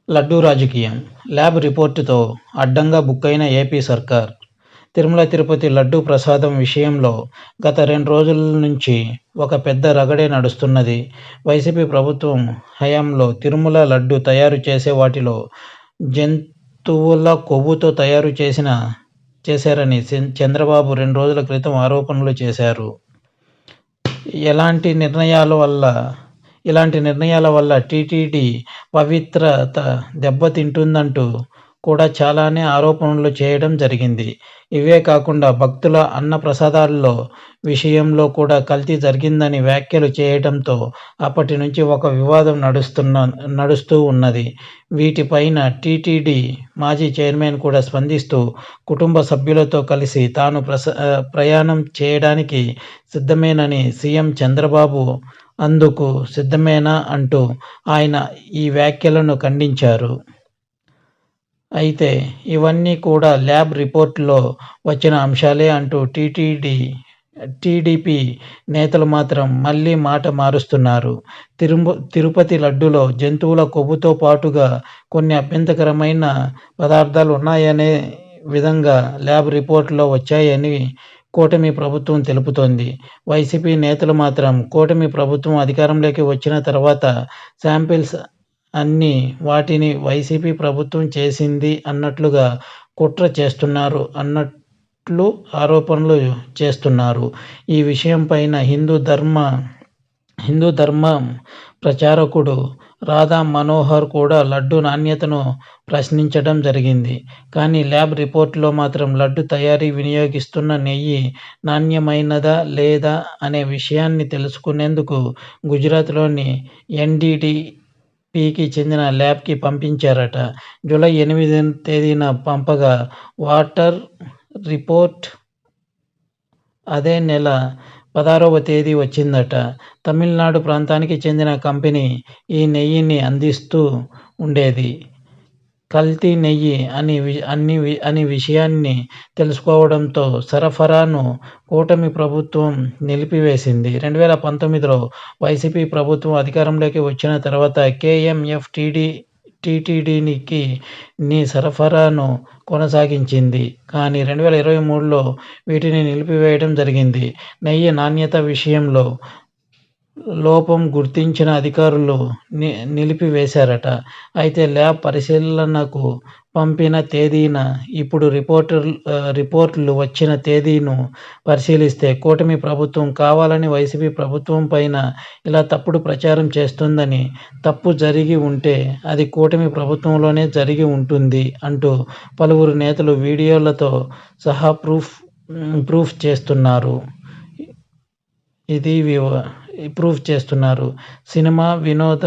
లడ్డూ రాజకీయం. ల్యాబ్ రిపోర్టుతో అడ్డంగా బుక్కైన ఏపీ సర్కార్. తిరుమల తిరుపతి లడ్డూ ప్రసాదం విషయంలో గత 2 రోజుల నుంచి ఒక పెద్ద రగడే నడుస్తున్నది. వైసీపీ ప్రభుత్వం హయాంలో తిరుమల లడ్డూ తయారు చేసే వాటిలో జంతువుల కొవ్వుతో తయారు చేశారని చంద్రబాబు 2 రోజుల క్రితం ఆరోపణలు చేశారు. ఇలాంటి నిర్ణయాల వల్ల టీటీడీ పవిత్రత దెబ్బతింటుందంటూ కూడా చాలానే ఆరోపణలు చేయడం జరిగింది. ఇవే కాకుండా భక్తుల అన్నప్రసాదాల్లో విషయంలో కూడా కల్తీ జరిగిందని వ్యాఖ్యలు చేయడంతో అప్పటి నుంచి ఒక వివాదం నడుస్తూ ఉన్నది. వీటిపైన టీటీడీ మాజీ చైర్మన్ కూడా స్పందిస్తూ కుటుంబ సభ్యులతో కలిసి తాను ప్రయాణం చేయడానికి సిద్ధమేనని, సీఎం చంద్రబాబు అందుకు సిద్ధమేనా అంటూ ఆయన ఈ వ్యాఖ్యలను ఖండించారు. అయితే ఇవన్నీ కూడా ల్యాబ్ రిపోర్టులో వచ్చిన అంశాలే అంటూ టీడీపీ నేతలు మాత్రం మళ్ళీ మాట మారుస్తున్నారు. తిరుపతి లడ్డూలో జంతువుల కొవ్వుతో పాటుగా కొన్ని అభ్యంతరకరమైన పదార్థాలు ఉన్నాయనే విధంగా ల్యాబ్ రిపోర్టులో వచ్చాయని కూటమి ప్రభుత్వం తెలుపుతోంది. వైసీపీ నేతలు మాత్రం కూటమి ప్రభుత్వం అధికారంలోకి వచ్చిన తర్వాత శాంపిల్స్ అన్ని వాటిని వైసీపీ ప్రభుత్వం చేసింది అన్నట్లుగా కుట్ర చేస్తున్నారు అన్నట్లు ఆరోపణలు చేస్తున్నారు. ఈ విషయంపైన హిందూ ధర్మం ప్రచారకుడు రాధా మనోహర్ కూడా లడ్డూ నాణ్యతను ప్రశ్నించడం జరిగింది. కానీ ల్యాబ్ రిపోర్టులో మాత్రం లడ్డూ తయారీ వినియోగిస్తున్న నెయ్యి నాణ్యమైనదా లేదా అనే విషయాన్ని తెలుసుకునేందుకు గుజరాత్లోని ఎన్డీడీపీకి చెందిన ల్యాబ్కి పంపించారట. జూలై 8వ తేదీన పంపగా వాటర్ రిపోర్ట్ అదే నెల 16వ తేదీ వచ్చిందట. తమిళనాడు ప్రాంతానికి చెందిన కంపెనీ ఈ నెయ్యిని అందిస్తూ ఉండేది. కల్తీ నెయ్యి అని విషయాన్ని తెలుసుకోవడంతో సరఫరాను కూటమి ప్రభుత్వం నిలిపివేసింది. 2019లో వైసీపీ ప్రభుత్వం అధికారంలోకి వచ్చిన తర్వాత కేఎంఎఫ్ టీటీడీకి సరఫరాను కొనసాగించింది. కానీ 2023లో వీటిని నిలిపివేయడం జరిగింది. నెయ్యి నాణ్యత విషయంలో లోపం గుర్తించిన అధికారులు నిలిపివేశారట. అయితే ల్యాబ్ పరిశీలనకు పంపిన తేదీన, ఇప్పుడు రిపోర్టులు వచ్చిన తేదీను పరిశీలిస్తే కూటమి ప్రభుత్వం కావాలని వైసీపీ ప్రభుత్వం పైన ఇలా తప్పుడు ప్రచారం చేస్తోందని, తప్పు జరిగి ఉంటే అది కూటమి ప్రభుత్వంలోనే జరిగి ఉంటుంది అంటూ పలువురు నేతలు వీడియోలతో సహా ప్రూఫ్ చేస్తున్నారు. సినిమా, వినోద